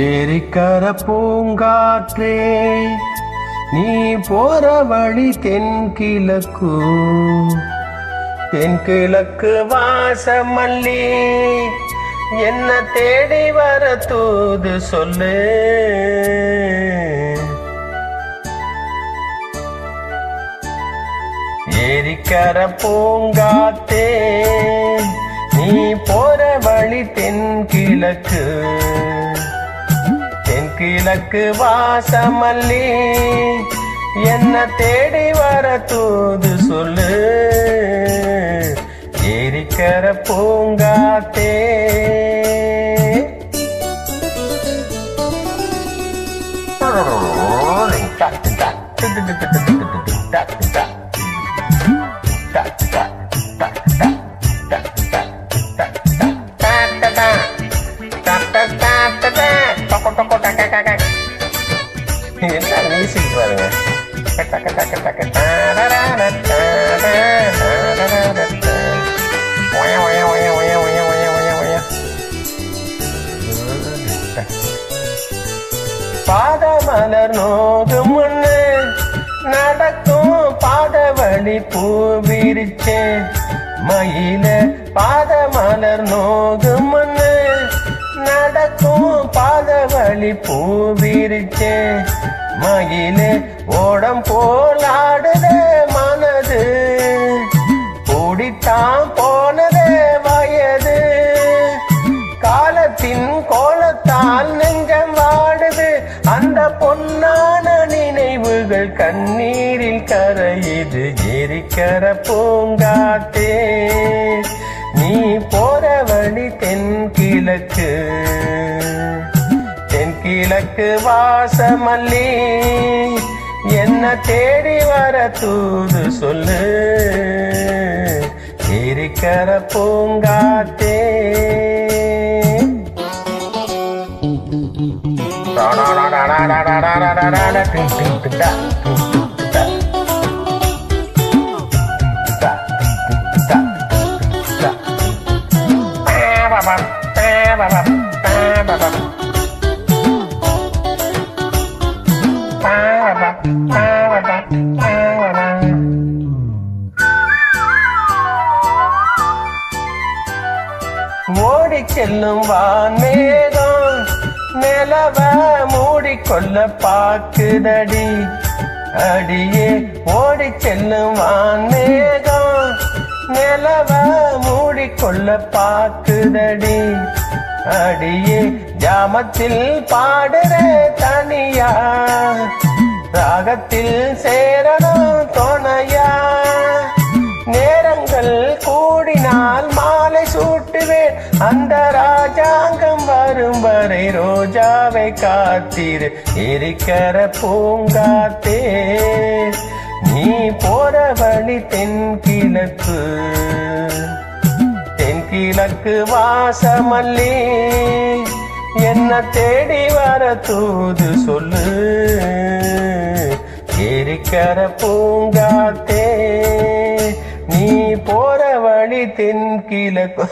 ஏரிக்கர பூங்காற்றே நீ போற வழி தென்கிழக்கு வாசமல்லி என்ன தேடி வர தூது சொல்லு. ஏரிக்கர பூங்காற்றே நீ போற வழி தென்கிழக்கு வாசமல்லி என்ன தேடி வர தூது சொல்லு. ஏரிக்கர பூங்காற்றே என்ன மியூசிக் பாருங்க. பாதமலர் நோகும் முன்னு நடக்கும் பாதவழி பூ விரிச்சே மயில. பாதமலர் நோகும் முன்னு நடக்கும் பாதவழி பூ விரிச்சே மயிலே. ஓடம் போலாடுதே மனது கூடித்தான் போனதே வயது. காலத்தின் கோலத்தால் நெஞ்சம் வாடுது. அந்த பொன்னான நினைவுகள் கண்ணீரில் கரையுது. ஏரிக்கர பூங்காற்றே நீ போற வழி தென்கிழக்கு வாசமல்லி என்ன தேடி வர தூது சொல்லு. ஏரிக்கர பூங்காற்றே ஓடி செல்லும் வான்மேகம் நிலவ மூடிக்கொள்ள பாக்குதடி. அடியே ஓடி செல்லும் வான்மேகம் நிலவ மூடிக்கொள்ள பாக்குதடி. அடியே ஜாமத்தில் பாடுற தனியா ராகத்தில் சேரணும் துணையா. நேரங்கள் கூடினால் மாலை சூட்டுவேன். அந்த ராஜாங்கம் வரும் வரை ரோஜாவை காத்திரு. ஏரிக்கர பூங்காற்றே நீ போற வழி தென்கிழக்கு வாசமல்லி என்ன தேடி வர தூது சொல்லு. ஏரிக்கர பூங்காற்றே நீ போற வழி தென்கிழக்கு